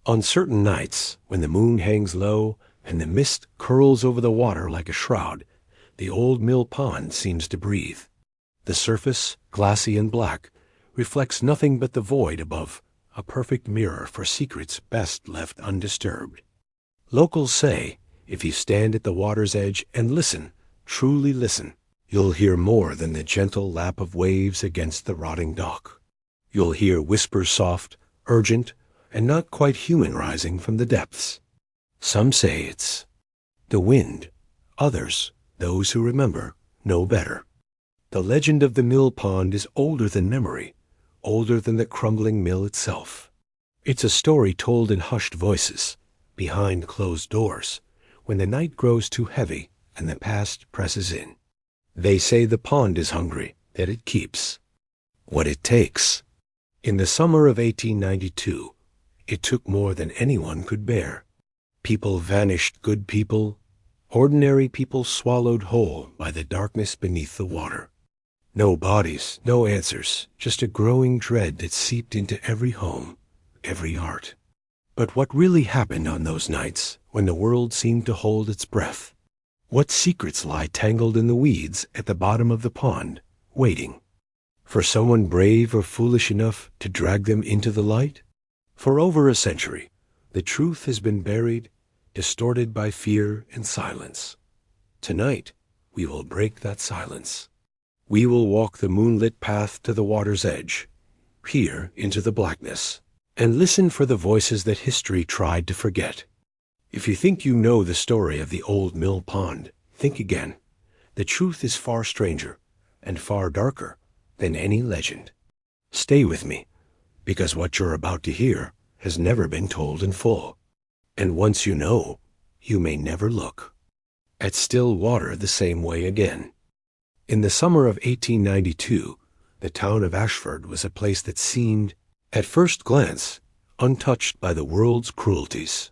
On certain nights, when the moon hangs low and the mist curls over the water like a shroud, the old mill pond seems to breathe. The surface, glassy and black, reflects nothing but the void above, a perfect mirror for secrets best left undisturbed. Locals say, if you stand at the water's edge and listen, truly listen, you'll hear more than the gentle lap of waves against the rotting dock. You'll hear whispers soft, urgent, and not quite human rising from the depths. Some say it's the wind. Others, those who remember, know better. The legend of the mill pond is older than memory, older than the crumbling mill itself. It's a story told in hushed voices, behind closed doors, when the night grows too heavy and the past presses in. They say the pond is hungry, that it keeps what it takes. In the summer of 1892, it took more than anyone could bear. People vanished, good people, ordinary people swallowed whole by the darkness beneath the water. No bodies, no answers, just a growing dread that seeped into every home, every heart. But what really happened on those nights when the world seemed to hold its breath? What secrets lie tangled in the weeds at the bottom of the pond, waiting for someone brave or foolish enough to drag them into the light? For over a century, the truth has been buried, distorted by fear and silence. Tonight, we will break that silence. We will walk the moonlit path to the water's edge, peer into the blackness, and listen for the voices that history tried to forget. If you think you know the story of the old mill pond, think again. The truth is far stranger and far darker than any legend. Stay with me, because what you're about to hear has never been told in full. And once you know, you may never look at still water the same way again. In the summer of 1892, the town of Ashford was a place that seemed, at first glance, untouched by the world's cruelties.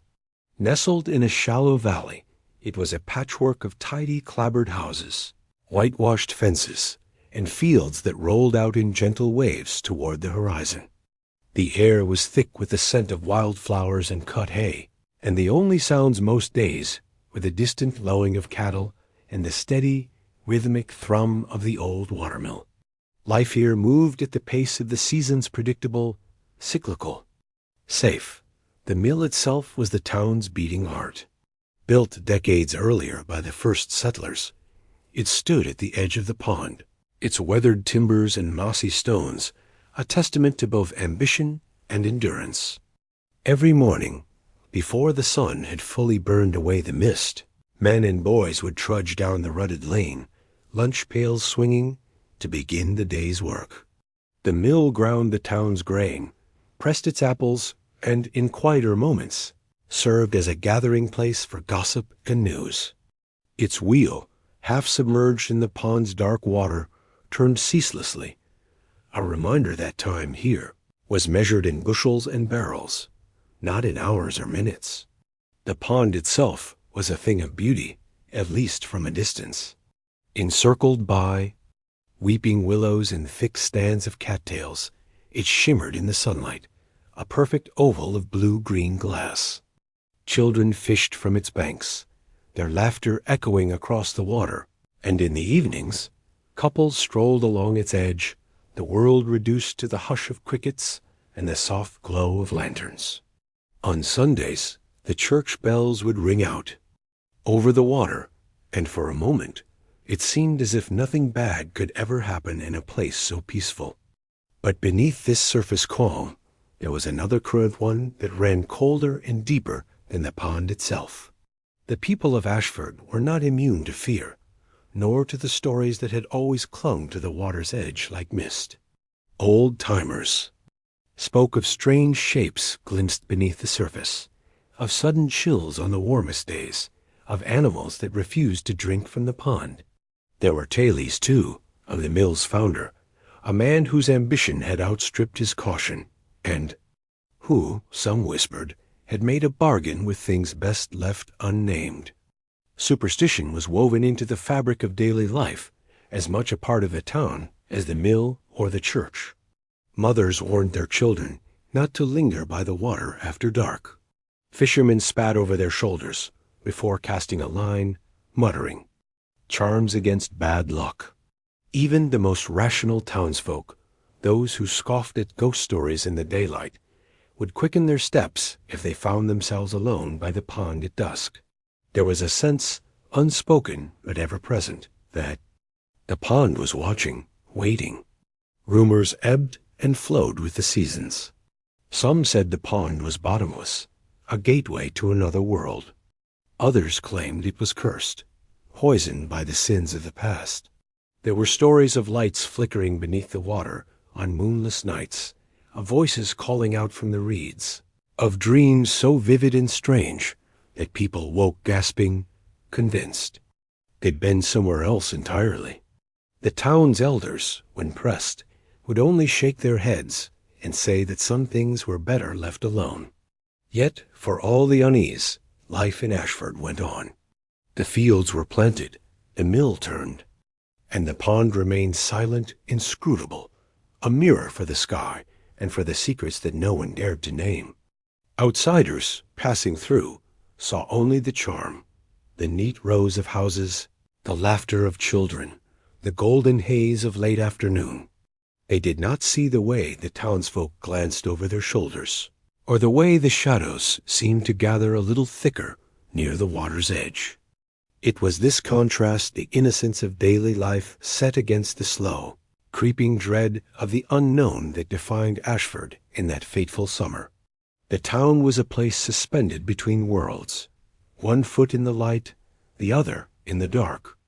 Nestled in a shallow valley, it was a patchwork of tidy clapboard houses, whitewashed fences, and fields that rolled out in gentle waves toward the horizon. The air was thick with the scent of wildflowers and cut hay, and the only sounds most days were the distant lowing of cattle and the steady, rhythmic thrum of the old watermill. Life here moved at the pace of the seasons, predictable, cyclical, safe. The mill itself was the town's beating heart. Built decades earlier by the first settlers, it stood at the edge of the pond, its weathered timbers and mossy stones a testament to both ambition and endurance. Every morning, before the sun had fully burned away the mist, men and boys would trudge down the rutted lane, lunch pails swinging, to begin the day's work. The mill ground the town's grain, pressed its apples, and, in quieter moments, served as a gathering place for gossip and news. Its wheel, half submerged in the pond's dark water, turned ceaselessly, a reminder that time here was measured in bushels and barrels, not in hours or minutes. The pond itself was a thing of beauty, at least from a distance. Encircled by weeping willows and thick stands of cattails, it shimmered in the sunlight, a perfect oval of blue-green glass. Children fished from its banks, their laughter echoing across the water, and in the evenings, couples strolled along its edge, the world reduced to the hush of crickets and the soft glow of lanterns. On Sundays, the church bells would ring out over the water, and for a moment, it seemed as if nothing bad could ever happen in a place so peaceful. But beneath this surface calm, there was another current, one that ran colder and deeper than the pond itself. The people of Ashford were not immune to fear, nor to the stories that had always clung to the water's edge like mist. Old-timers spoke of strange shapes glimpsed beneath the surface, of sudden chills on the warmest days, of animals that refused to drink from the pond. There were tales, too, of the mill's founder, a man whose ambition had outstripped his caution, and who, some whispered, had made a bargain with things best left unnamed. Superstition was woven into the fabric of daily life, as much a part of a town as the mill or the church. Mothers warned their children not to linger by the water after dark. Fishermen spat over their shoulders before casting a line, muttering, "Charms against bad luck." Even the most rational townsfolk, those who scoffed at ghost stories in the daylight, would quicken their steps if they found themselves alone by the pond at dusk. There was a sense, unspoken but ever present, that the pond was watching, waiting. Rumors ebbed and flowed with the seasons. Some said the pond was bottomless, a gateway to another world. Others claimed it was cursed, poisoned by the sins of the past. There were stories of lights flickering beneath the water on moonless nights, of voices calling out from the reeds, of dreams so vivid and strange that people woke gasping, convinced they'd been somewhere else entirely. The town's elders, when pressed, would only shake their heads and say that some things were better left alone. Yet, for all the unease, life in Ashford went on. The fields were planted, the mill turned, and the pond remained silent, inscrutable, a mirror for the sky and for the secrets that no one dared to name. Outsiders, passing through, saw only the charm, the neat rows of houses, the laughter of children, the golden haze of late afternoon. They did not see the way the townsfolk glanced over their shoulders, or the way the shadows seemed to gather a little thicker near the water's edge. It was this contrast, the innocence of daily life set against the slow, creeping dread of the unknown, that defined Ashford in that fateful summer. The town was a place suspended between worlds, one foot in the light, the other in the dark.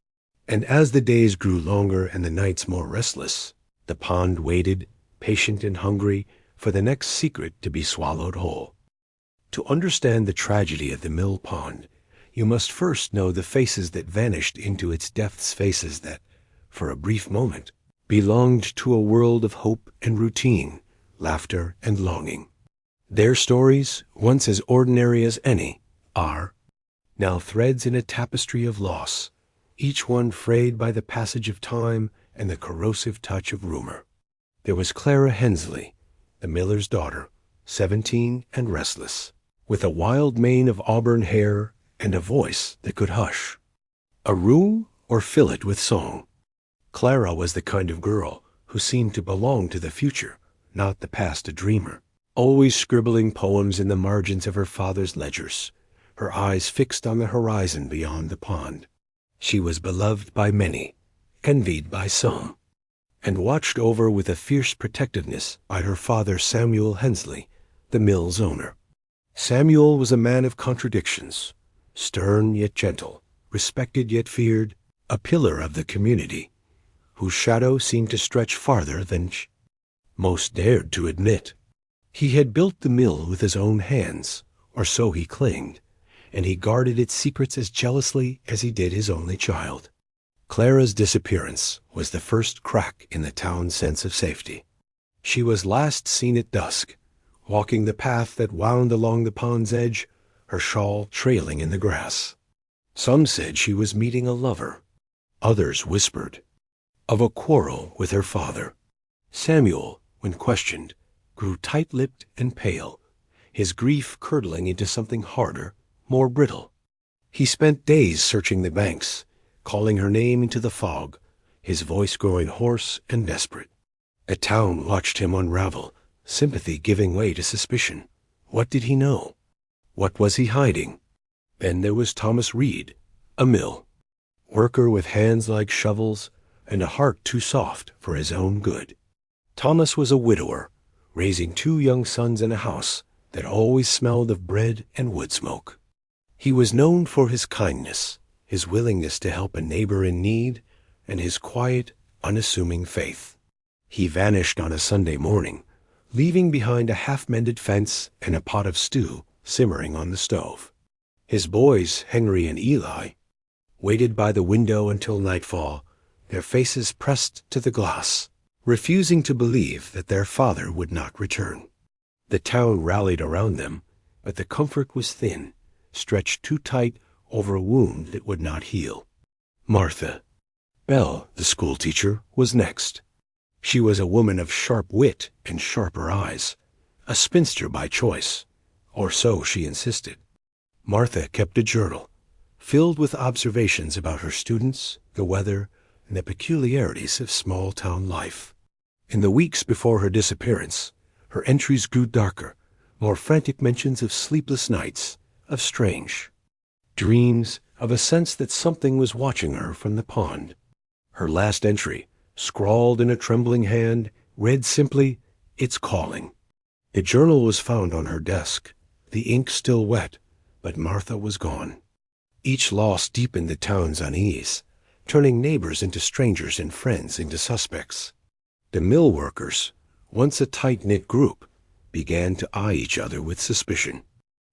And as the days grew longer and the nights more restless, the pond waited, patient and hungry, for the next secret to be swallowed whole. To understand the tragedy of the mill pond, you must first know the faces that vanished into its depths, faces that, for a brief moment, belonged to a world of hope and routine, laughter and longing. Their stories, once as ordinary as any, are now threads in a tapestry of loss, each one frayed by the passage of time and the corrosive touch of rumor. There was Clara Hensley, the miller's daughter, 17 and restless, with a wild mane of auburn hair and a voice that could hush a room or fill it with song. Clara was the kind of girl who seemed to belong to the future, not the past, a dreamer, always scribbling poems in the margins of her father's ledgers, her eyes fixed on the horizon beyond the pond. She was beloved by many, envied by some, and watched over with a fierce protectiveness by her father Samuel Hensley, the mill's owner. Samuel was a man of contradictions, stern yet gentle, respected yet feared, a pillar of the community, whose shadow seemed to stretch farther than most dared to admit. He had built the mill with his own hands, or so he claimed, and he guarded its secrets as jealously as he did his only child. Clara's disappearance was the first crack in the town's sense of safety. She was last seen at dusk, walking the path that wound along the pond's edge, her shawl trailing in the grass. Some said she was meeting a lover. Others whispered of a quarrel with her father. Samuel, when questioned, grew tight-lipped and pale, his grief curdling into something harder, more brittle. He spent days searching the banks, calling her name into the fog, his voice growing hoarse and desperate. A town watched him unravel, sympathy giving way to suspicion. What did he know? What was he hiding? Then there was Thomas Reed, a mill worker with hands like shovels and a heart too soft for his own good. Thomas was a widower, raising 2 young sons in a house that always smelled of bread and wood smoke. He was known for his kindness, his willingness to help a neighbor in need, and his quiet, unassuming faith. He vanished on a Sunday morning, leaving behind a half-mended fence and a pot of stew simmering on the stove. His boys, Henry and Eli, waited by the window until nightfall, their faces pressed to the glass, refusing to believe that their father would not return. The town rallied around them, but the comfort was thin, stretched too tight over a wound that would not heal. Martha, Belle, the schoolteacher, was next. She was a woman of sharp wit and sharper eyes, a spinster by choice, or so she insisted. Martha kept a journal, filled with observations about her students, the weather, and the peculiarities of small-town life. In the weeks before her disappearance, her entries grew darker, more frantic mentions of sleepless nights, of strange dreams, of a sense that something was watching her from the pond. Her last entry, scrawled in a trembling hand, read simply, "It's calling." The journal was found on her desk, the ink still wet, but Martha was gone. Each loss deepened the town's unease, turning neighbors into strangers and friends into suspects. The mill workers, once a tight-knit group, began to eye each other with suspicion.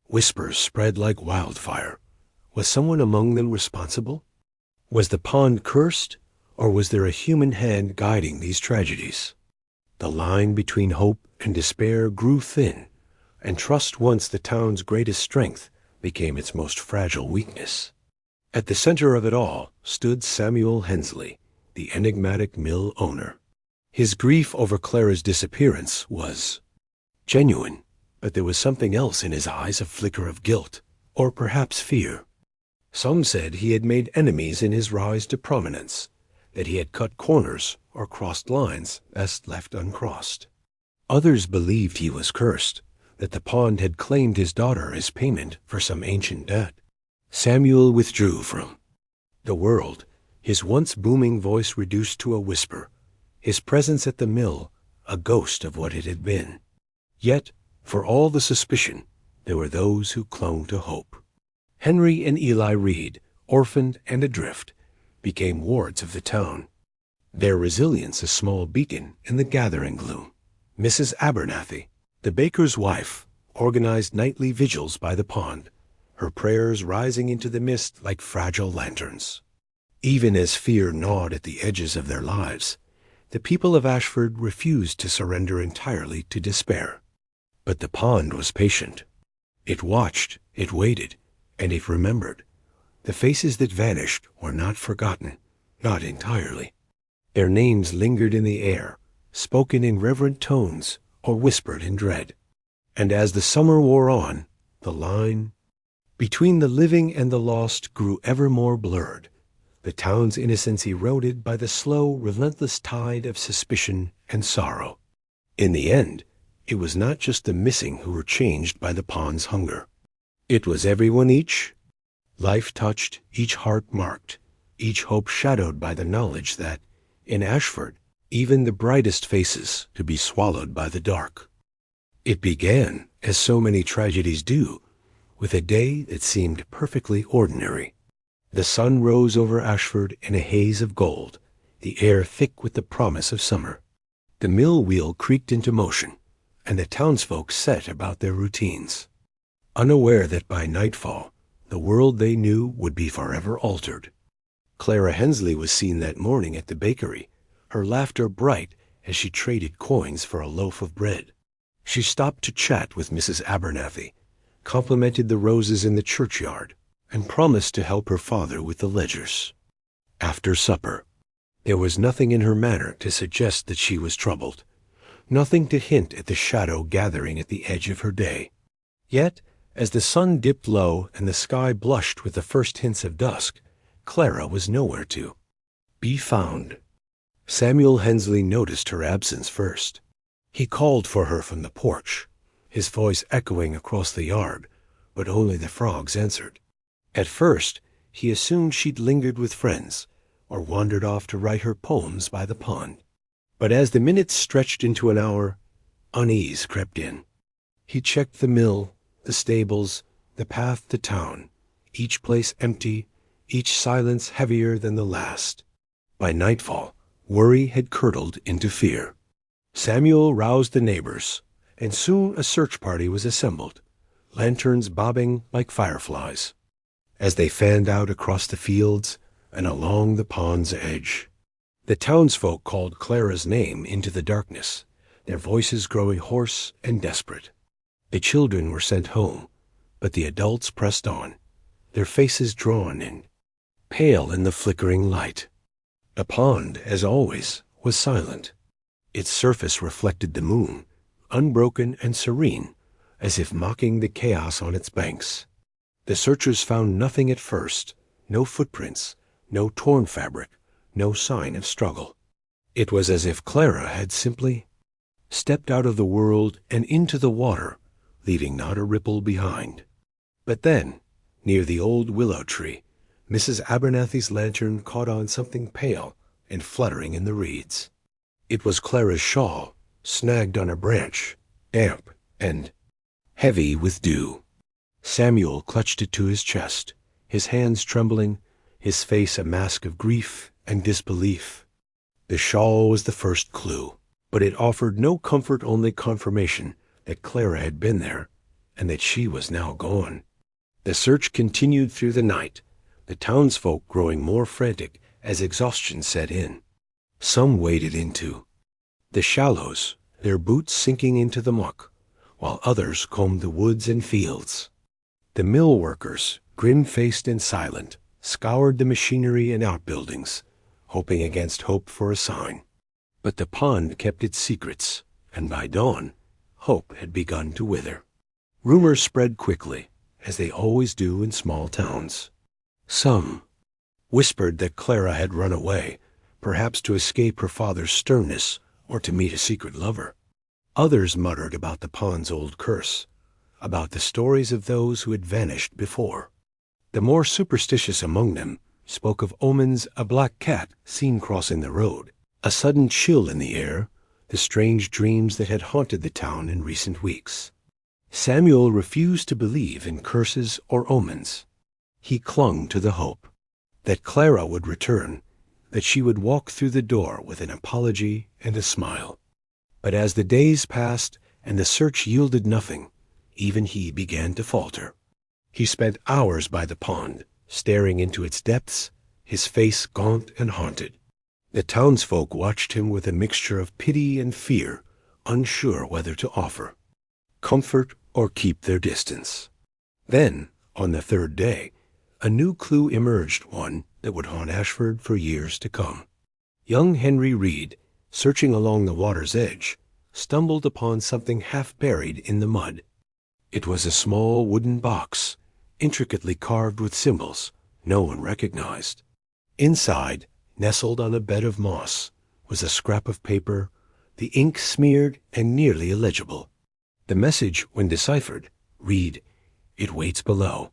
Whispers spread like wildfire. Was someone among them responsible? Was the pond cursed, or was there a human hand guiding these tragedies? The line between hope and despair grew thin, and trust, once the town's greatest strength, became its most fragile weakness. At the center of it all stood Samuel Hensley, the enigmatic mill owner. His grief over Clara's disappearance was genuine, but there was something else in his eyes, a flicker of guilt, or perhaps fear. Some said he had made enemies in his rise to prominence, that he had cut corners or crossed lines best left uncrossed. Others believed he was cursed, that the pond had claimed his daughter as payment for some ancient debt. Samuel withdrew from the world, his once booming voice reduced to a whisper, his presence at the mill a ghost of what it had been. Yet, for all the suspicion, there were those who clung to hope. Henry and Eli Reed, orphaned and adrift, became wards of the town, their resilience a small beacon in the gathering gloom. Mrs. Abernathy, the baker's wife, organized nightly vigils by the pond, her prayers rising into the mist like fragile lanterns. Even as fear gnawed at the edges of their lives, the people of Ashford refused to surrender entirely to despair. But the pond was patient. It watched, it waited, and it remembered. The faces that vanished were not forgotten, not entirely. Their names lingered in the air, spoken in reverent tones or whispered in dread. And as the summer wore on, the line between the living and the lost grew ever more blurred, the town's innocence eroded by the slow, relentless tide of suspicion and sorrow. In the end, it was not just the missing who were changed by the pond's hunger. It was everyone, each life touched, each heart marked, each hope shadowed by the knowledge that, in Ashford, even the brightest faces to be swallowed by the dark. It began, as so many tragedies do, with a day that seemed perfectly ordinary. The sun rose over Ashford in a haze of gold, the air thick with the promise of summer. The mill wheel creaked into motion, and the townsfolk set about their routines, unaware that by nightfall the world they knew would be forever altered. Clara Hensley was seen that morning at the bakery, her laughter bright as she traded coins for a loaf of bread. She stopped to chat with Mrs. Abernathy, complimented the roses in the churchyard, and promised to help her father with the ledgers. After supper, there was nothing in her manner to suggest that she was troubled, nothing to hint at the shadow gathering at the edge of her day. Yet, as the sun dipped low and the sky blushed with the first hints of dusk, Clara was nowhere to be found. Samuel Hensley noticed her absence first. He called for her from the porch, his voice echoing across the yard, but only the frogs answered. At first, he assumed she'd lingered with friends, or wandered off to write her poems by the pond. But as the minutes stretched into an hour, unease crept in. He checked the mill, the stables, the path to town, each place empty, each silence heavier than the last. By nightfall, worry had curdled into fear. Samuel roused the neighbors, and soon a search party was assembled, lanterns bobbing like fireflies, as they fanned out across the fields and along the pond's edge. The townsfolk called Clara's name into the darkness, their voices growing hoarse and desperate. The children were sent home, but the adults pressed on, their faces drawn and pale in the flickering light. The pond, as always, was silent. Its surface reflected the moon, unbroken and serene, as if mocking the chaos on its banks. The searchers found nothing at first, no footprints, no torn fabric, no sign of struggle. It was as if Clara had simply stepped out of the world and into the water, leaving not a ripple behind. But then, near the old willow tree, Mrs. Abernathy's lantern caught on something pale and fluttering in the reeds. It was Clara's shawl, snagged on a branch, damp and heavy with dew. Samuel clutched it to his chest, his hands trembling, his face a mask of grief and disbelief. The shawl was the first clue, but it offered no comfort, only confirmation that Clara had been there and that she was now gone. The search continued through the night, the townsfolk growing more frantic as exhaustion set in. Some waded into the shallows, their boots sinking into the muck, while others combed the woods and fields. The mill workers, grim-faced and silent, scoured the machinery and outbuildings, hoping against hope for a sign. But the pond kept its secrets, and by dawn, hope had begun to wither. Rumors spread quickly, as they always do in small towns. Some whispered that Clara had run away, perhaps to escape her father's sternness or to meet a secret lover. Others muttered about the pond's old curse, about the stories of those who had vanished before. The more superstitious among them spoke of omens, a black cat seen crossing the road, a sudden chill in the air, the strange dreams that had haunted the town in recent weeks. Samuel refused to believe in curses or omens. He clung to the hope that Clara would return, that she would walk through the door with an apology and a smile. But as the days passed and the search yielded nothing, even he began to falter. He spent hours by the pond, staring into its depths, his face gaunt and haunted. The townsfolk watched him with a mixture of pity and fear, unsure whether to offer comfort or keep their distance. Then, on the third day, a new clue emerged, one that would haunt Ashford for years to come. Young Henry Reed, searching along the water's edge, stumbled upon something half buried in the mud. It was a small wooden box, intricately carved with symbols no one recognized. Inside, nestled on a bed of moss, was a scrap of paper, the ink smeared and nearly illegible. The message, when deciphered, read, "It waits below.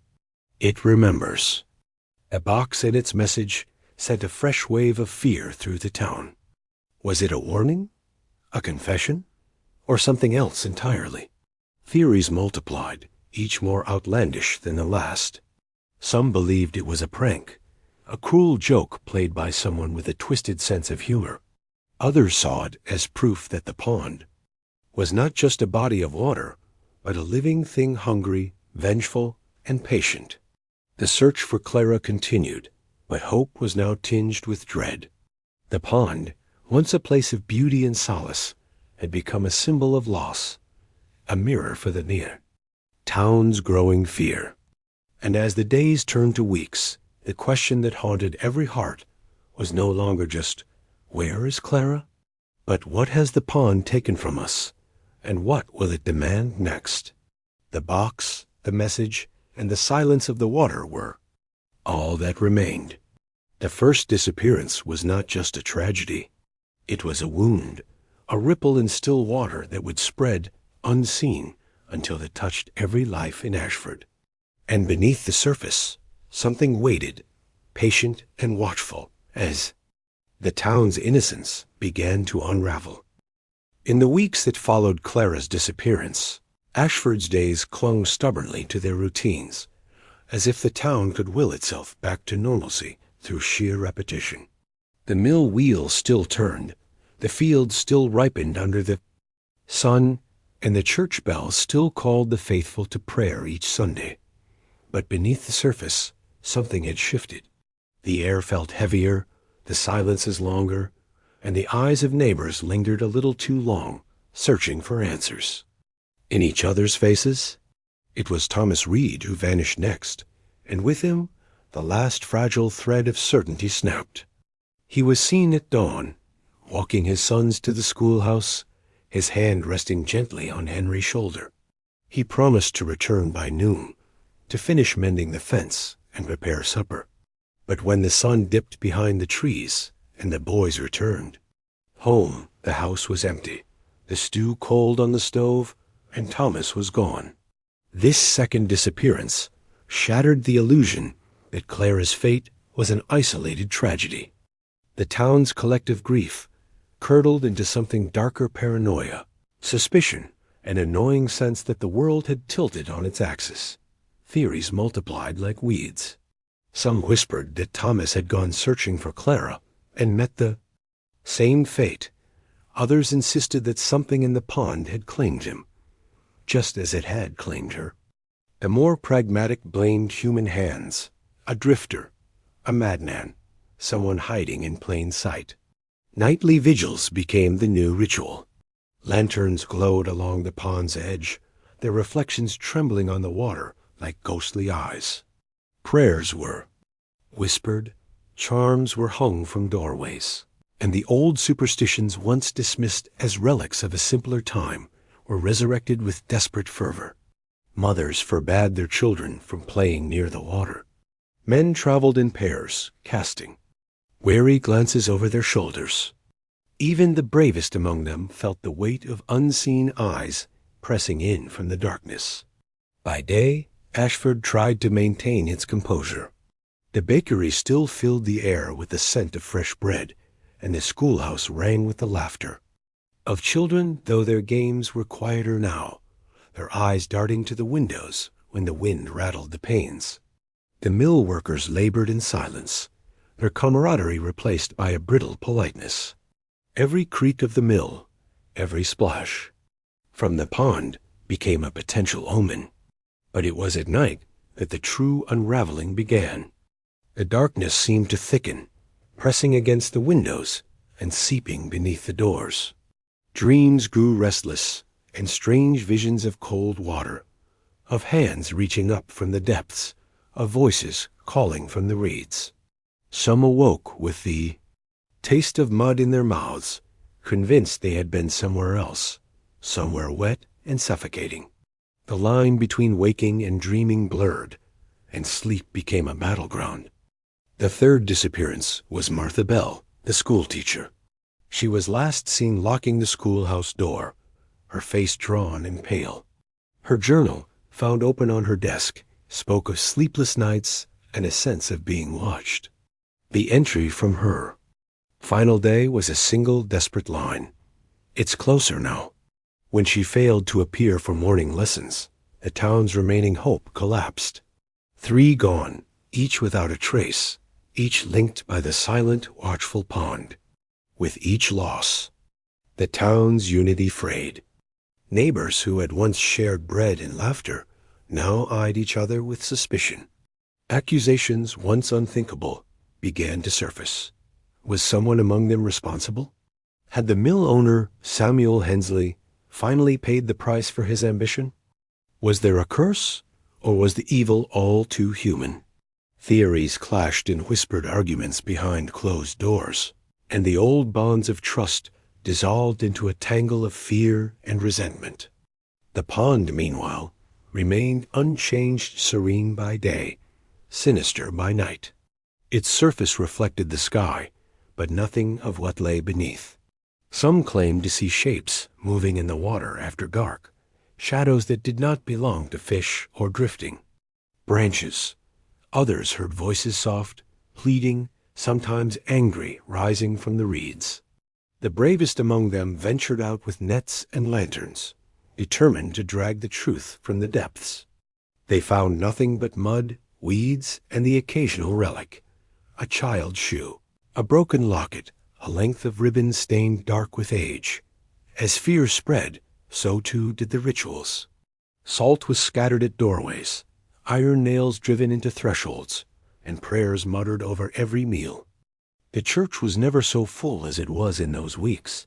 It remembers." A box and its message sent a fresh wave of fear through the town. Was it a warning, a confession, or something else entirely? Theories multiplied, each more outlandish than the last. Some believed it was a prank, a cruel joke played by someone with a twisted sense of humor. Others saw it as proof that the pond was not just a body of water, but a living thing, hungry, vengeful, and patient. The search for Clara continued, but hope was now tinged with dread. The pond, once a place of beauty and solace, had become a symbol of loss, a mirror for the near town's growing fear. And as the days turned to weeks, the question that haunted every heart was no longer just, "Where is Clara?" but "What has the pond taken from us, and what will it demand next?" The box, the message, and the silence of the water were all that remained. The first disappearance was not just a tragedy. It was a wound, a ripple in still water that would spread, unseen, until it touched every life in Ashford. And beneath the surface, something waited, patient and watchful, as the town's innocence began to unravel. In the weeks that followed Clara's disappearance, Ashford's days clung stubbornly to their routines, as if the town could will itself back to normalcy through sheer repetition. The mill wheel still turned, the fields still ripened under the sun, and the church bells still called the faithful to prayer each Sunday. But beneath the surface, something had shifted. The air felt heavier, the silences longer, and the eyes of neighbors lingered a little too long, searching for answers. In each other's faces, it was Thomas Reed who vanished next, and with him the last fragile thread of certainty snapped. He was seen at dawn, walking his sons to the schoolhouse, his hand resting gently on Henry's shoulder. He promised to return by noon, to finish mending the fence and prepare supper. But when the sun dipped behind the trees and the boys returned home, the house was empty, the stew cold on the stove, and Thomas was gone. This second disappearance shattered the illusion that Clara's fate was an isolated tragedy. The town's collective grief curdled into something darker: paranoia, suspicion, an annoying sense that the world had tilted on its axis. Theories multiplied like weeds. Some whispered that Thomas had gone searching for Clara and met the same fate. Others insisted that something in the pond had claimed him, just as it had claimed her. The more pragmatic blamed human hands, a drifter, a madman, someone hiding in plain sight. Nightly vigils became the new ritual. Lanterns glowed along the pond's edge, their reflections trembling on the water like ghostly eyes. Prayers were whispered, charms were hung from doorways, and the old superstitions once dismissed as relics of a simpler time were resurrected with desperate fervor. Mothers forbade their children from playing near the water. Men traveled in pairs, casting wary glances over their shoulders. Even the bravest among them felt the weight of unseen eyes pressing in from the darkness. By day, Ashford tried to maintain its composure. The bakery still filled the air with the scent of fresh bread, and the schoolhouse rang with the laughter of children, though their games were quieter now, their eyes darting to the windows when the wind rattled the panes. The mill workers labored in silence, their camaraderie replaced by a brittle politeness. Every creak of the mill, every splash from the pond became a potential omen. But it was at night that the true unraveling began. The darkness seemed to thicken, pressing against the windows and seeping beneath the doors. Dreams grew restless, and strange visions of cold water, of hands reaching up from the depths, of voices calling from the reeds. Some awoke with the taste of mud in their mouths, convinced they had been somewhere else, somewhere wet and suffocating. The line between waking and dreaming blurred, and sleep became a battleground. The third disappearance was Martha Bell, the schoolteacher. She was last seen locking the schoolhouse door, her face drawn and pale. Her journal, found open on her desk, spoke of sleepless nights and a sense of being watched. The entry from her final day was a single desperate line. "It's closer now." When she failed to appear for morning lessons, the town's remaining hope collapsed. 3 gone, each without a trace, each linked by the silent, watchful pond. With each loss, the town's unity frayed. Neighbors who had once shared bread and laughter now eyed each other with suspicion. Accusations once unthinkable began to surface. Was someone among them responsible? Had the mill owner, Samuel Hensley, finally paid the price for his ambition? Was there a curse, or was the evil all too human? Theories clashed in whispered arguments behind closed doors, and the old bonds of trust dissolved into a tangle of fear and resentment. The pond, meanwhile, remained unchanged, serene by day, sinister by night. Its surface reflected the sky, but nothing of what lay beneath. Some claimed to see shapes moving in the water after dark, shadows that did not belong to fish or drifting branches. Others heard voices soft, pleading, sometimes angry, rising from the reeds. The bravest among them ventured out with nets and lanterns, determined to drag the truth from the depths. They found nothing but mud, weeds, and the occasional relic, a child's shoe, a broken locket, a length of ribbon stained dark with age. As fear spread, so too did the rituals. Salt was scattered at doorways, iron nails driven into thresholds, and prayers muttered over every meal. The church was never so full as it was in those weeks.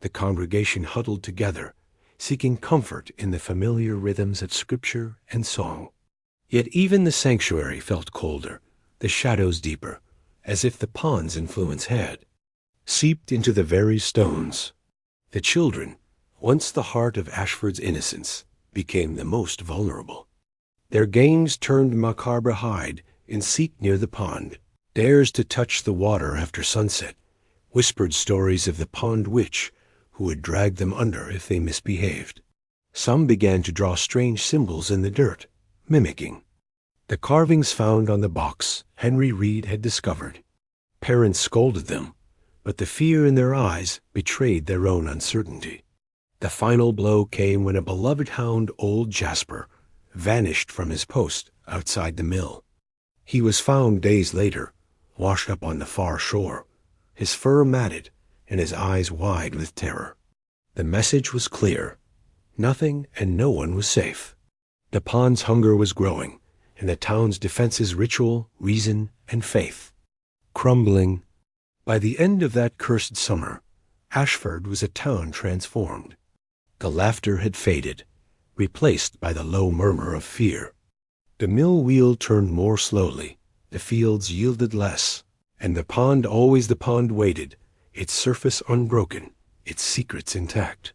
The congregation huddled together, seeking comfort in the familiar rhythms of scripture and song. Yet even the sanctuary felt colder, the shadows deeper, as if the pond's influence had seeped into the very stones. The children, once the heart of Ashford's innocence, became the most vulnerable. Their games turned macabre hide and seek near the pond, dares to touch the water after sunset, whispered stories of the pond witch who would drag them under if they misbehaved. Some began to draw strange symbols in the dirt, mimicking the carvings found on the box Henry Reed had discovered. Parents scolded them, but the fear in their eyes betrayed their own uncertainty. The final blow came when a beloved hound, old Jasper, vanished from his post outside the mill. He was found days later, washed up on the far shore, his fur matted and his eyes wide with terror. The message was clear. Nothing and no one was safe. The pond's hunger was growing, and the town's defenses ritual, reason, and faith crumbling. By the end of that cursed summer, Ashford was a town transformed. The laughter had faded, replaced by the low murmur of fear. The mill wheel turned more slowly, the fields yielded less, and the pond, always the pond, waited, its surface unbroken, its secrets intact.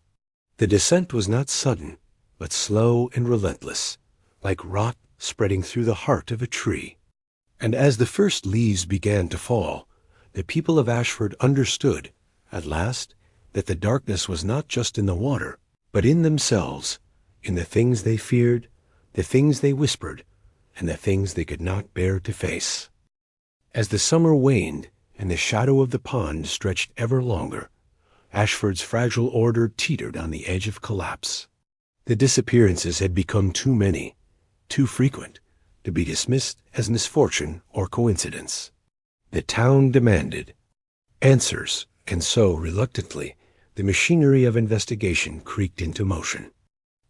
The descent was not sudden, but slow and relentless, like rot spreading through the heart of a tree. And as the first leaves began to fall, the people of Ashford understood, at last, that the darkness was not just in the water, but in themselves, in the things they feared, the things they whispered, and the things they could not bear to face. As the summer waned and the shadow of the pond stretched ever longer, Ashford's fragile order teetered on the edge of collapse. The disappearances had become too many, too frequent, to be dismissed as misfortune or coincidence. The town demanded answers, and so, reluctantly, the machinery of investigation creaked into motion.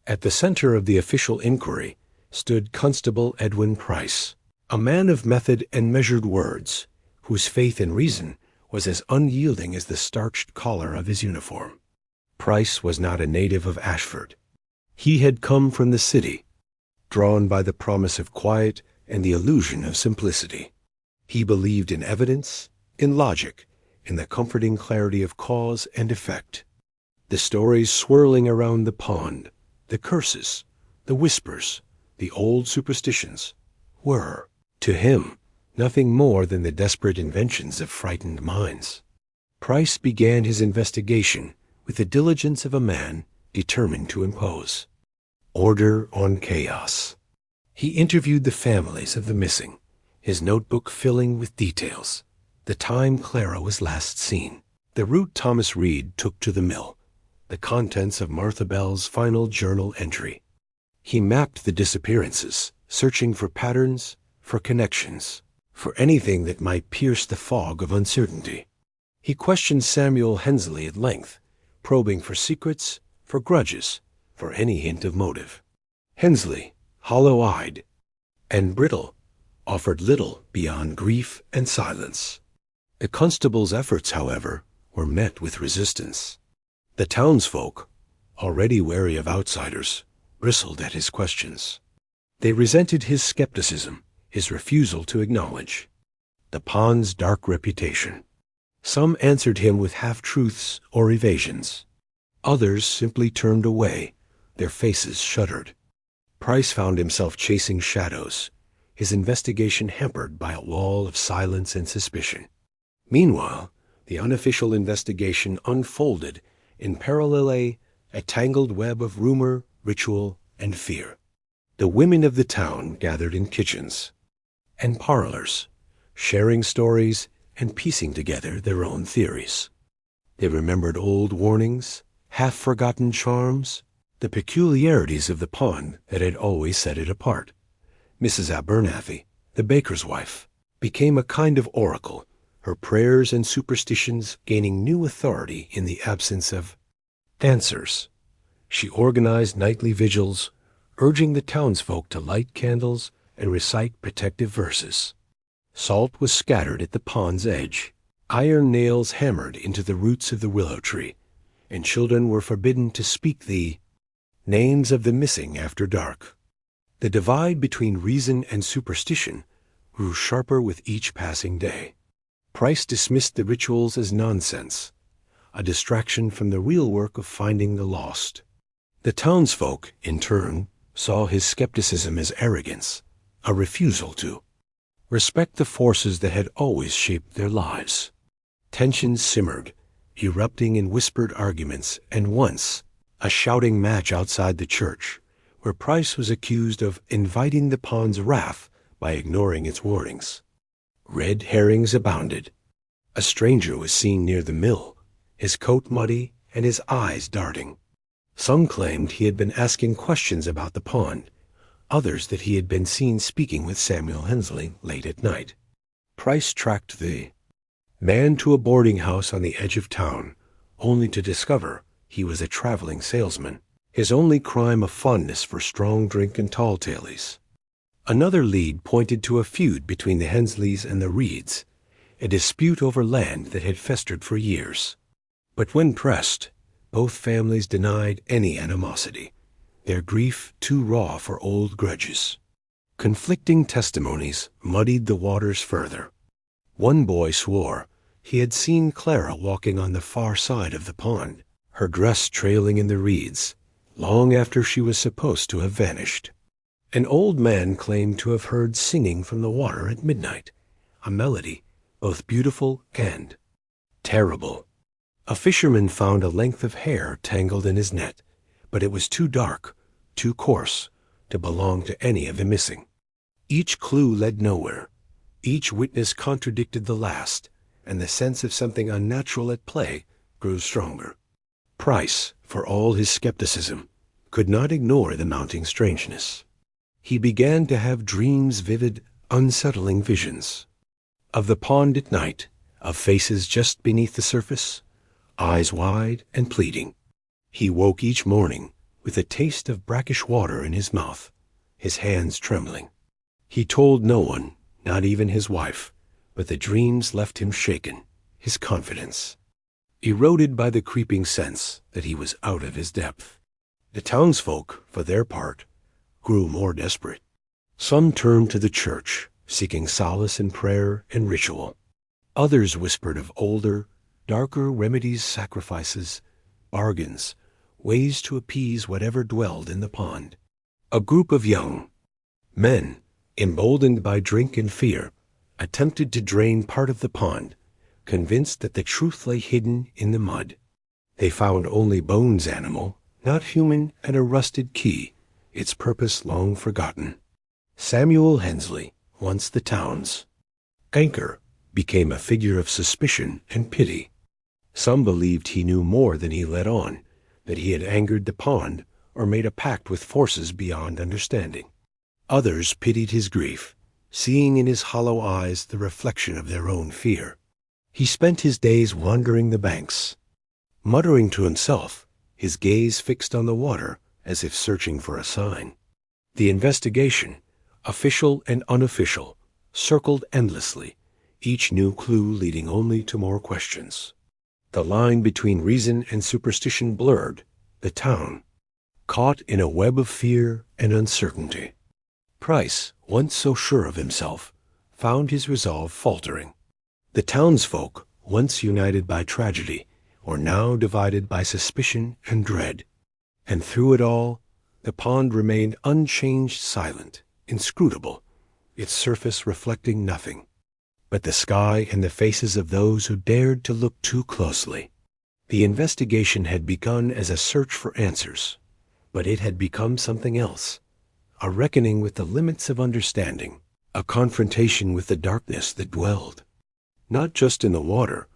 At the center of the official inquiry stood Constable Edwin Price, a man of method and measured words, whose faith in reason was as unyielding as the starched collar of his uniform. Price was not a native of Ashford. He had come from the city, drawn by the promise of quiet and the illusion of simplicity. He believed in evidence, in logic, in the comforting clarity of cause and effect. The stories swirling around the pond, the curses, the whispers, the old superstitions, were, to him, nothing more than the desperate inventions of frightened minds. Price began his investigation with the diligence of a man determined to impose order on chaos. He interviewed the families of the missing, his notebook filling with details, the time Clara was last seen, the route Thomas Reed took to the mill, the contents of Martha Bell's final journal entry. He mapped the disappearances, searching for patterns, for connections, for anything that might pierce the fog of uncertainty. He questioned Samuel Hensley at length, probing for secrets, for grudges, for any hint of motive. Hensley, hollow-eyed and brittle, offered little beyond grief and silence. The constable's efforts, however, were met with resistance. The townsfolk, already wary of outsiders, bristled at his questions. They resented his skepticism, his refusal to acknowledge the pond's dark reputation. Some answered him with half-truths or evasions. Others simply turned away, their faces shuddered. Price found himself chasing shadows, his investigation hampered by a wall of silence and suspicion. Meanwhile, the unofficial investigation unfolded in parallel a tangled web of rumor, ritual, and fear. The women of the town gathered in kitchens and parlors, sharing stories and piecing together their own theories. They remembered old warnings, half-forgotten charms, the peculiarities of the pond that had always set it apart. Mrs. Abernathy, the baker's wife, became a kind of oracle, her prayers and superstitions gaining new authority in the absence of answers. She organized nightly vigils, urging the townsfolk to light candles and recite protective verses. Salt was scattered at the pond's edge, iron nails hammered into the roots of the willow tree, and children were forbidden to speak the names of the missing after dark. The divide between reason and superstition grew sharper with each passing day. Price dismissed the rituals as nonsense, a distraction from the real work of finding the lost. The townsfolk, in turn, saw his skepticism as arrogance, a refusal to respect the forces that had always shaped their lives. Tensions simmered, erupting in whispered arguments, and once, a shouting match outside the church, where Price was accused of inviting the pond's wrath by ignoring its warnings. Red herrings abounded. A stranger was seen near the mill, his coat muddy and his eyes darting. Some claimed he had been asking questions about the pond, others that he had been seen speaking with Samuel Hensley late at night. Price tracked the man to a boarding house on the edge of town, only to discover he was a traveling salesman, his only crime a fondness for strong drink and tall tales. Another lead pointed to a feud between the Hensleys and the Reeds, a dispute over land that had festered for years. But when pressed, both families denied any animosity, their grief too raw for old grudges. Conflicting testimonies muddied the waters further. One boy swore he had seen Clara walking on the far side of the pond, her dress trailing in the reeds, long after she was supposed to have vanished. An old man claimed to have heard singing from the water at midnight, a melody both beautiful and terrible. A fisherman found a length of hair tangled in his net, but it was too dark, too coarse, to belong to any of the missing. Each clue led nowhere. Each witness contradicted the last, and the sense of something unnatural at play grew stronger. Price, for all his skepticism, could not ignore the mounting strangeness. He began to have dreams, vivid, unsettling visions. Of the pond at night, of faces just beneath the surface, eyes wide and pleading. He woke each morning with a taste of brackish water in his mouth, his hands trembling. He told no one, not even his wife, but the dreams left him shaken, his confidence eroded by the creeping sense that he was out of his depth. The townsfolk, for their part, grew more desperate. Some turned to the church, seeking solace in prayer and ritual. Others whispered of older, darker remedies, sacrifices, bargains, ways to appease whatever dwelled in the pond. A group of young men, emboldened by drink and fear, attempted to drain part of the pond, convinced that the truth lay hidden in the mud. They found only bones animal, not human, and a rusted key, its purpose long forgotten. Samuel Hensley, once the town's anchor, became a figure of suspicion and pity. Some believed he knew more than he let on, that he had angered the pond or made a pact with forces beyond understanding. Others pitied his grief, seeing in his hollow eyes the reflection of their own fear. He spent his days wandering the banks, muttering to himself, his gaze fixed on the water as if searching for a sign. The investigation, official and unofficial, circled endlessly, each new clue leading only to more questions. The line between reason and superstition blurred, the town caught in a web of fear and uncertainty. Price, once so sure of himself, found his resolve faltering. The townsfolk, once united by tragedy, were now divided by suspicion and dread. And through it all, the pond remained unchanged, silent, inscrutable, its surface reflecting nothing but the sky and the faces of those who dared to look too closely. The investigation had begun as a search for answers, but it had become something else, a reckoning with the limits of understanding, a confrontation with the darkness that dwelled, not just in the water,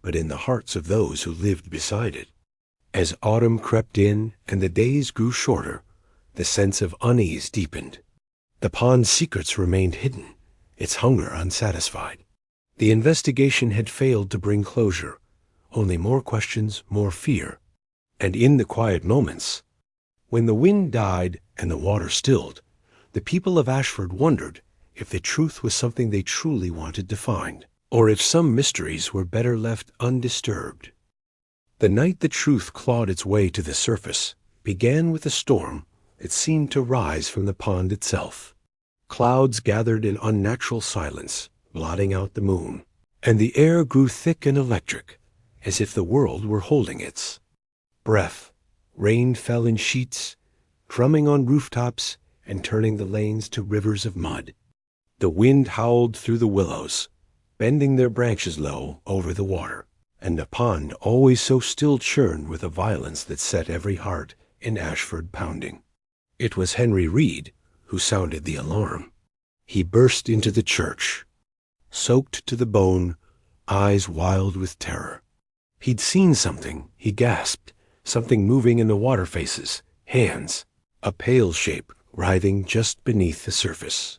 but in the hearts of those who lived beside it. As autumn crept in and the days grew shorter, the sense of unease deepened. The pond's secrets remained hidden, its hunger unsatisfied. The investigation had failed to bring closure, only more questions, more fear. And in the quiet moments, when the wind died and the water stilled, the people of Ashford wondered if the truth was something they truly wanted to find, or if some mysteries were better left undisturbed. The night the truth clawed its way to the surface began with a storm that seemed to rise from the pond itself. Clouds gathered in unnatural silence, blotting out the moon, and the air grew thick and electric, as if the world were holding its breath. Rain fell in sheets, drumming on rooftops and turning the lanes to rivers of mud. The wind howled through the willows, bending their branches low over the water, and the pond, always so still, churned with a violence that set every heart in Ashford pounding. It was Henry Reed who sounded the alarm. He burst into the church, soaked to the bone, eyes wild with terror. He'd seen something, he gasped, something moving in the water faces, hands, a pale shape writhing just beneath the surface.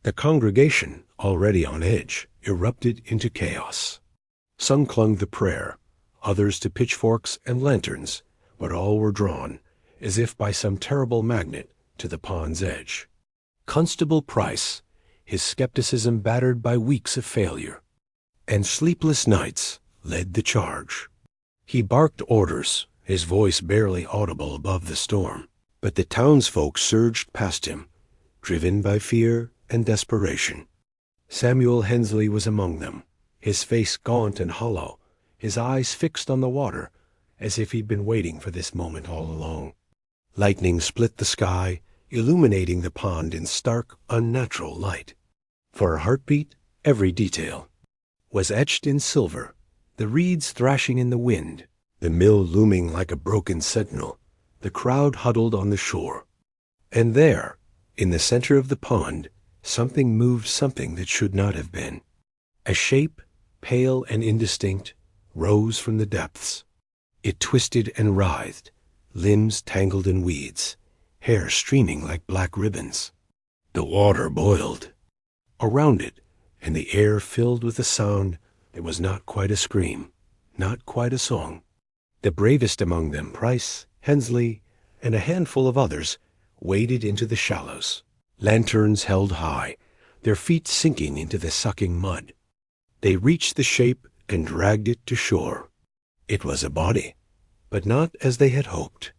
The congregation, already on edge, erupted into chaos. Some clung to prayer, others to pitchforks and lanterns, but all were drawn, as if by some terrible magnet, to the pond's edge. Constable Price, his skepticism battered by weeks of failure, and sleepless nights, led the charge. He barked orders, his voice barely audible above the storm, but the townsfolk surged past him, driven by fear and desperation. Samuel Hensley was among them, his face gaunt and hollow, his eyes fixed on the water, as if he'd been waiting for this moment all along. Lightning split the sky, illuminating the pond in stark, unnatural light. For a heartbeat, every detail was etched in silver, the reeds thrashing in the wind, the mill looming like a broken sentinel, the crowd huddled on the shore. And there, in the center of the pond, something moved, something that should not have been. A shape, pale and indistinct, rose from the depths. It twisted and writhed, limbs tangled in weeds, hair streaming like black ribbons. The water boiled around it, and the air filled with a sound that was not quite a scream, not quite a song. The bravest among them, Price, Hensley, and a handful of others, waded into the shallows, lanterns held high, their feet sinking into the sucking mud. They reached the shape and dragged it to shore. It was a body, but not as they had hoped.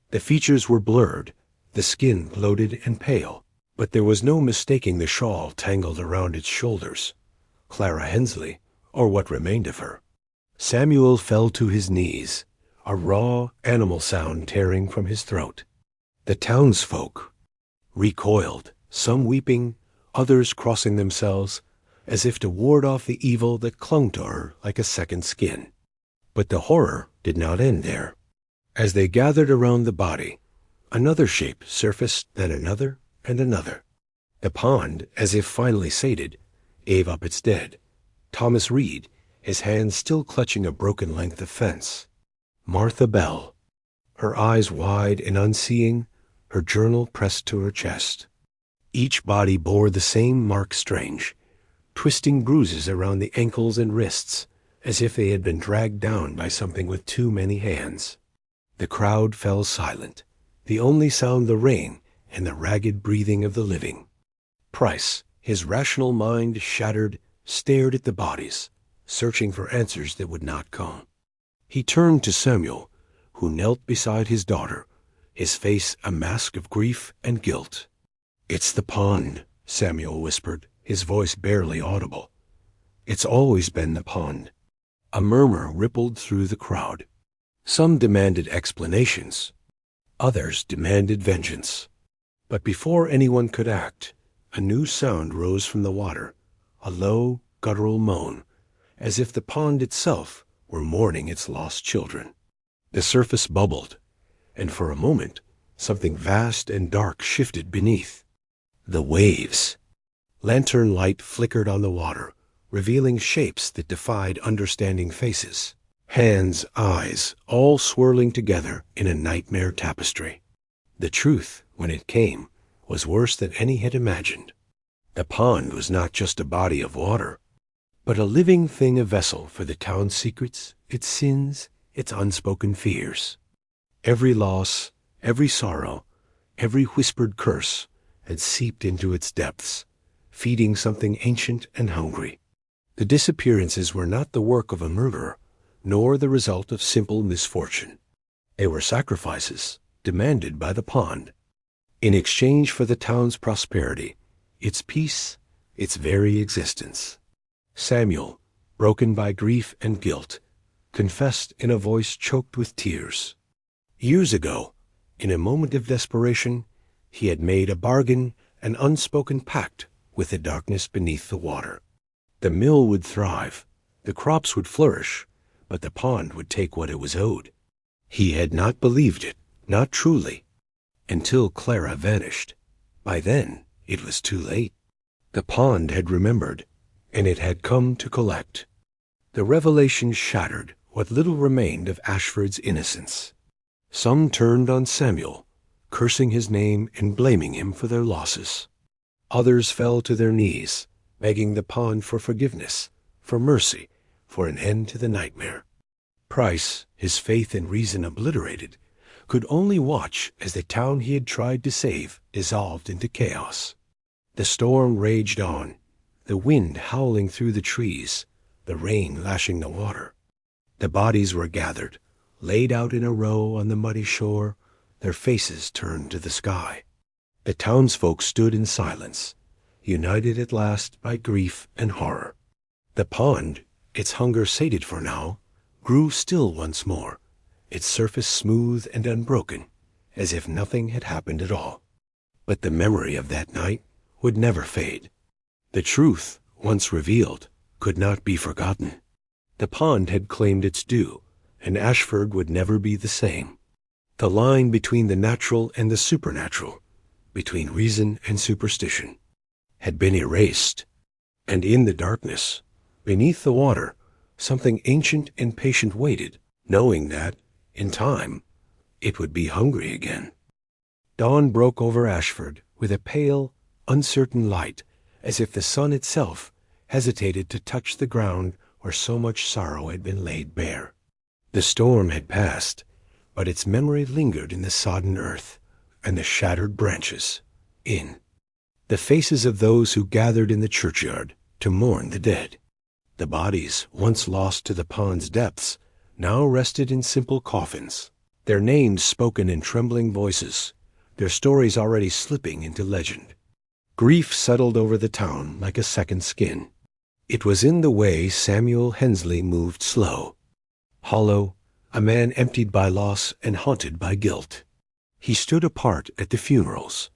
The features were blurred, the skin bloated and pale, but there was no mistaking the shawl tangled around its shoulders. Clara Hensley, or what remained of her. Samuel fell to his knees, a raw animal sound tearing from his throat. The townsfolk recoiled, some weeping, others crossing themselves, as if to ward off the evil that clung to her like a second skin. But the horror did not end there. As they gathered around the body, another shape surfaced, then another and another. The pond, as if finally sated, gave up its dead. Thomas Reed, his hands still clutching a broken length of fence. Martha Bell, her eyes wide and unseeing, her journal pressed to her chest. Each body bore the same mark, strange, twisting bruises around the ankles and wrists, as if they had been dragged down by something with too many hands. The crowd fell silent, the only sound the rain and the ragged breathing of the living. Price, his rational mind shattered, stared at the bodies, searching for answers that would not come. He turned to Samuel, who knelt beside his daughter, his face a mask of grief and guilt. "It's the pond," Samuel whispered, his voice barely audible. "It's always been the pond." A murmur rippled through the crowd. Some demanded explanations. Others demanded vengeance. But before anyone could act, a new sound rose from the water, a low, guttural moan, as if the pond itself were mourning its lost children. The surface bubbled, and for a moment something vast and dark shifted beneath. The waves. Lantern light flickered on the water, revealing shapes that defied understanding faces. Hands, eyes, all swirling together in a nightmare tapestry. The truth, when it came, was worse than any had imagined. The pond was not just a body of water, but a living thing, a vessel for the town's secrets, its sins, its unspoken fears. Every loss, every sorrow, every whispered curse had seeped into its depths, feeding something ancient and hungry. The disappearances were not the work of a murderer, nor the result of simple misfortune. They were sacrifices demanded by the pond, in exchange for the town's prosperity, its peace, its very existence. Samuel, broken by grief and guilt, confessed in a voice choked with tears. Years ago, in a moment of desperation, he had made a bargain, an unspoken pact with the darkness beneath the water. The mill would thrive, the crops would flourish, but the pond would take what it was owed. He had not believed it, not truly, until Clara vanished. By then, it was too late. The pond had remembered, and it had come to collect. The revelation shattered what little remained of Ashford's innocence. Some turned on Samuel, cursing his name and blaming him for their losses. Others fell to their knees, begging the pond for forgiveness, for mercy, for an end to the nightmare. Price, his faith and reason obliterated, could only watch as the town he had tried to save dissolved into chaos. The storm raged on, the wind howling through the trees, the rain lashing the water. The bodies were gathered, laid out in a row on the muddy shore, their faces turned to the sky. The townsfolk stood in silence, united at last by grief and horror. The pond, its hunger sated for now, grew still once more, its surface smooth and unbroken, as if nothing had happened at all. But the memory of that night would never fade. The truth, once revealed, could not be forgotten. The pond had claimed its due, and Ashford would never be the same. The line between the natural and the supernatural, between reason and superstition, had been erased, and in the darkness, beneath the water, something ancient and patient waited, knowing that, in time, it would be hungry again. Dawn broke over Ashford with a pale, uncertain light, as if the sun itself hesitated to touch the ground where so much sorrow had been laid bare. The storm had passed, but its memory lingered in the sodden earth and the shattered branches, in the faces of those who gathered in the churchyard to mourn the dead. The bodies, once lost to the pond's depths, now rested in simple coffins, their names spoken in trembling voices, their stories already slipping into legend. Grief settled over the town like a second skin. It was in the way Samuel Hensley moved slow, hollow, a man emptied by loss and haunted by guilt. He stood apart at the funerals,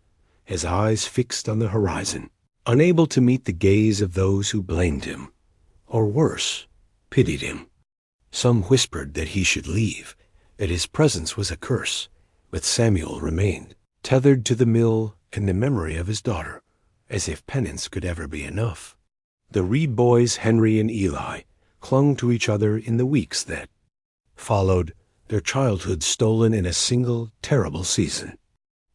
his eyes fixed on the horizon, unable to meet the gaze of those who blamed him, or worse, pitied him. Some whispered that he should leave, that his presence was a curse, but Samuel remained, tethered to the mill and the memory of his daughter, as if penance could ever be enough. The Reed boys, Henry and Eli, clung to each other in the weeks that followed, their childhood stolen in a single terrible season.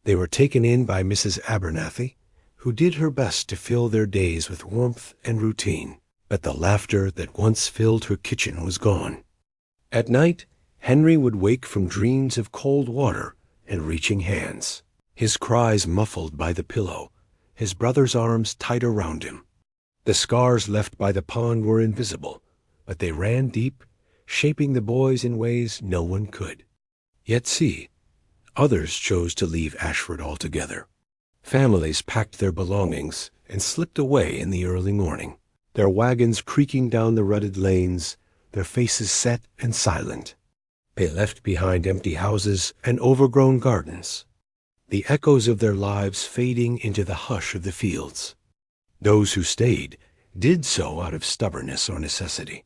They were taken in by Mrs. Abernathy, who did her best to fill their days with warmth and routine, but the laughter that once filled her kitchen was gone. At night, Henry would wake from dreams of cold water and reaching hands, his cries muffled by the pillow, his brother's arms tight around him. The scars left by the pond were invisible, but they ran deep, shaping the boys in ways no one could. Yet see, others chose to leave Ashford altogether. Families packed their belongings and slipped away in the early morning, their wagons creaking down the rutted lanes, their faces set and silent. They left behind empty houses and overgrown gardens, the echoes of their lives fading into the hush of the fields. Those who stayed did so out of stubbornness or necessity,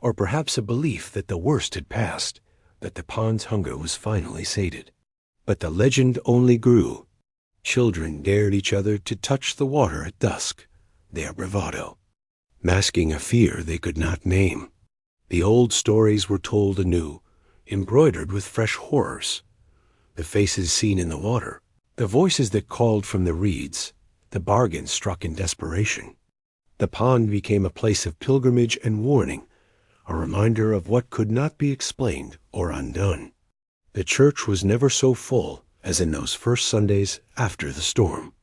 or perhaps a belief that the worst had passed, that the pond's hunger was finally sated. But the legend only grew. Children dared each other to touch the water at dusk, their bravado, masking a fear they could not name. The old stories were told anew, embroidered with fresh horrors. The faces seen in the water, the voices that called from the reeds, the bargains struck in desperation. The pond became a place of pilgrimage and warning, a reminder of what could not be explained or undone. The church was never so full as in those first Sundays after the storm.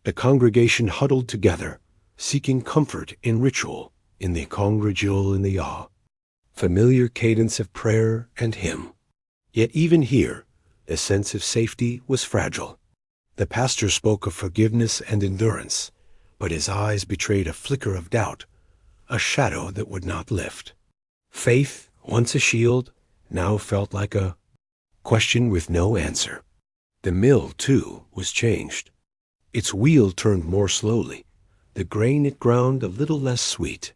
The congregation huddled together, seeking comfort in ritual, in the congregule in the yaw, familiar cadence of prayer and hymn. Yet even here, the sense of safety was fragile. The pastor spoke of forgiveness and endurance, but his eyes betrayed a flicker of doubt, a shadow that would not lift. Faith, once a shield, now felt like a question with no answer. The mill, too, was changed. Its wheel turned more slowly, the grain it ground a little less sweet.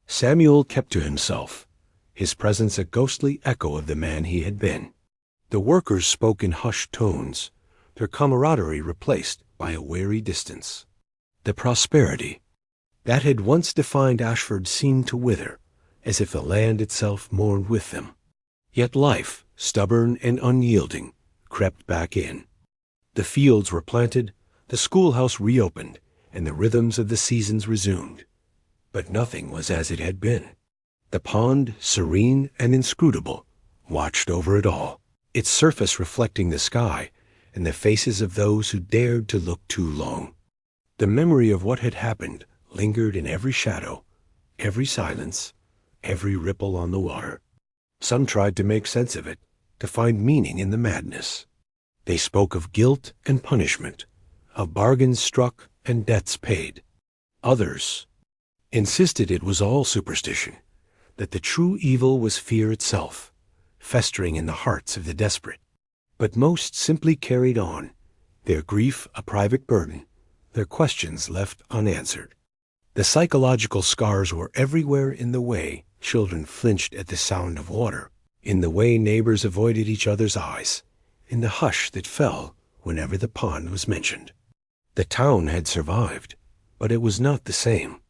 Samuel kept to himself, his presence a ghostly echo of the man he had been. The workers spoke in hushed tones, their camaraderie replaced by a wary distance. The prosperity that had once defined Ashford seemed to wither, as if the land itself mourned with them. Yet life, stubborn and unyielding, crept back in. The fields were planted, the schoolhouse reopened, and the rhythms of the seasons resumed. But nothing was as it had been. The pond, serene and inscrutable, watched over it all, its surface reflecting the sky and the faces of those who dared to look too long. The memory of what had happened lingered in every shadow, every silence, every ripple on the water. Some tried to make sense of it, to find meaning in the madness. They spoke of guilt and punishment, of bargains struck and debts paid. Others insisted it was all superstition, that the true evil was fear itself, festering in the hearts of the desperate. But most simply carried on, their grief a private burden, their questions left unanswered. The psychological scars were everywhere, in the way children flinched at the sound of water, in the way neighbors avoided each other's eyes, in the hush that fell whenever the pond was mentioned. The town had survived, but it was not the same.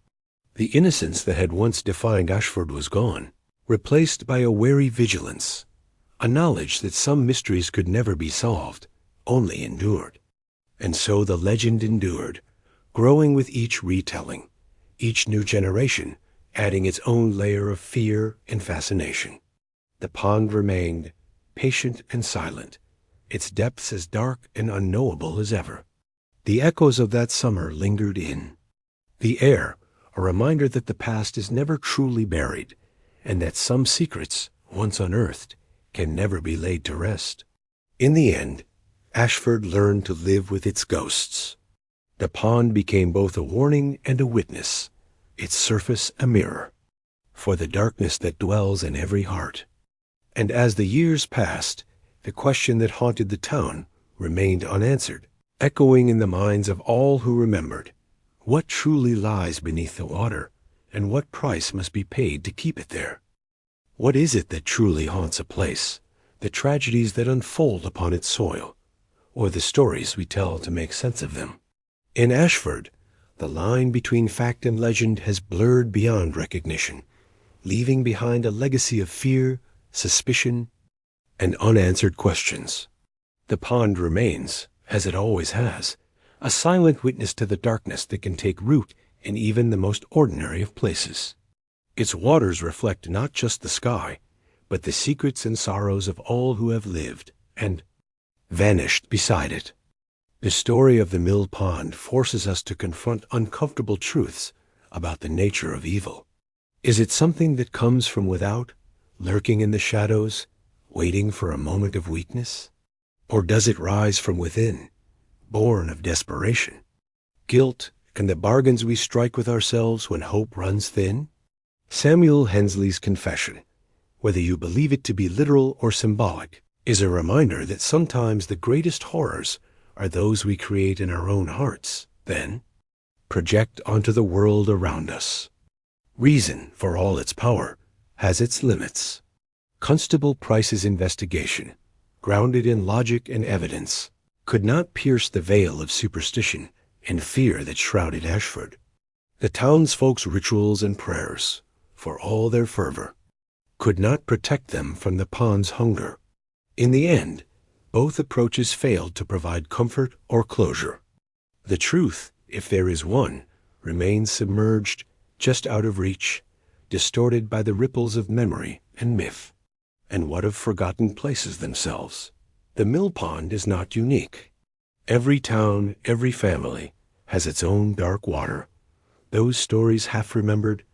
The innocence that had once defined Ashford was gone, replaced by a wary vigilance, a knowledge that some mysteries could never be solved, only endured. And so the legend endured, growing with each retelling, each new generation adding its own layer of fear and fascination. The pond remained, patient and silent, its depths as dark and unknowable as ever. The echoes of that summer lingered in the air, a reminder that the past is never truly buried, and that some secrets, once unearthed, can never be laid to rest. In the end, Ashford learned to live with its ghosts. The pond became both a warning and a witness, its surface a mirror, for the darkness that dwells in every heart. And as the years passed, the question that haunted the town remained unanswered, echoing in the minds of all who remembered. What truly lies beneath the water, and what price must be paid to keep it there? What is it that truly haunts a place, the tragedies that unfold upon its soil, or the stories we tell to make sense of them? In Ashford, the line between fact and legend has blurred beyond recognition, leaving behind a legacy of fear, suspicion, and unanswered questions. The pond remains, as it always has, a silent witness to the darkness that can take root in even the most ordinary of places. Its waters reflect not just the sky, but the secrets and sorrows of all who have lived and vanished beside it. The story of the mill pond forces us to confront uncomfortable truths about the nature of evil. Is it something that comes from without, lurking in the shadows, waiting for a moment of weakness? Or does it rise from within, born of desperation, guilt, and the bargains we strike with ourselves when hope runs thin? Samuel Hensley's confession, whether you believe it to be literal or symbolic, is a reminder that sometimes the greatest horrors are those we create in our own hearts, then project onto the world around us. Reason, for all its power, has its limits. Constable Price's investigation, grounded in logic and evidence, could not pierce the veil of superstition and fear that shrouded Ashford. The townsfolk's rituals and prayers, for all their fervor, could not protect them from the pond's hunger. In the end, both approaches failed to provide comfort or closure. The truth, if there is one, remains submerged, just out of reach, distorted by the ripples of memory and myth. And what of forgotten places themselves? The mill pond is not unique. Every town, every family, has its own dark water, those stories half remembered,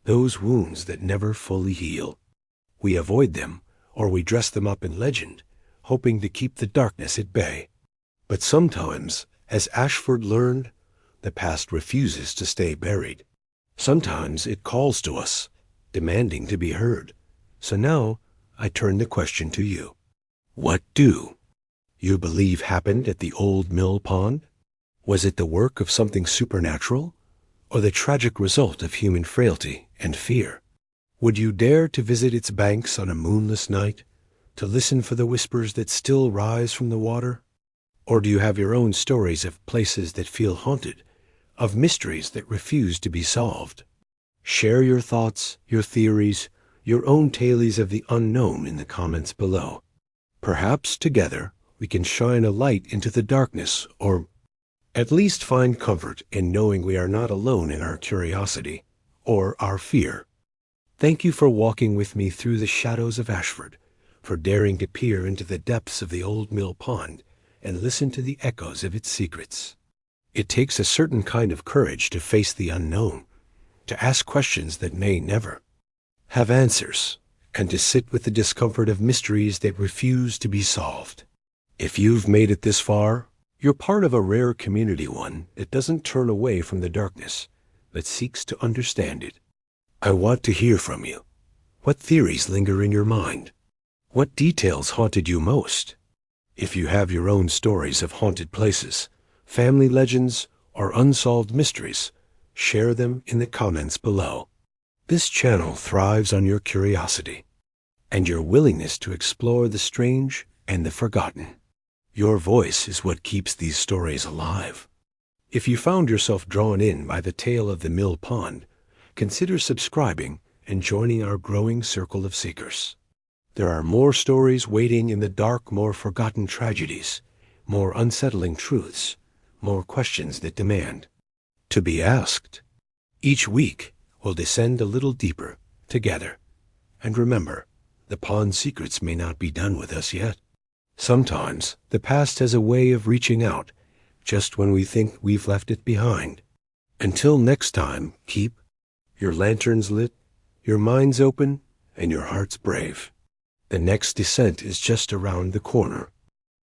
those wounds that never fully heal. We avoid them, or we dress them up in legend, hoping to keep the darkness at bay. But sometimes, as Ashford learned, the past refuses to stay buried. Sometimes it calls to us, demanding to be heard. So now I turn the question to you. What do you believe happened at the old mill pond? Was it the work of something supernatural, or the tragic result of human frailty and fear? Would you dare to visit its banks on a moonless night, to listen for the whispers that still rise from the water? Or do you have your own stories of places that feel haunted, of mysteries that refuse to be solved? Share your thoughts, your theories, your own tales of the unknown in the comments below. Perhaps together we can shine a light into the darkness, or at least find comfort in knowing we are not alone in our curiosity or our fear. Thank you for walking with me through the shadows of Ashford, for daring to peer into the depths of the old mill pond and listen to the echoes of its secrets. It takes a certain kind of courage to face the unknown, to ask questions that may never have answers, and to sit with the discomfort of mysteries that refuse to be solved. If you've made it this far, you're part of a rare community, one that doesn't turn away from the darkness, but seeks to understand it. I want to hear from you. What theories linger in your mind? What details haunted you most? If you have your own stories of haunted places, family legends, or unsolved mysteries, share them in the comments below. This channel thrives on your curiosity and your willingness to explore the strange and the forgotten. Your voice is what keeps these stories alive. If you found yourself drawn in by the tale of the mill pond, consider subscribing and joining our growing circle of seekers. There are more stories waiting in the dark, more forgotten tragedies, more unsettling truths, more questions that demand to be asked. Each week, we'll descend a little deeper together. And remember, the pond secrets may not be done with us yet. Sometimes the past has a way of reaching out just when we think we've left it behind. Until next time, keep your lanterns lit, your minds open, and your hearts brave. The next descent is just around the corner.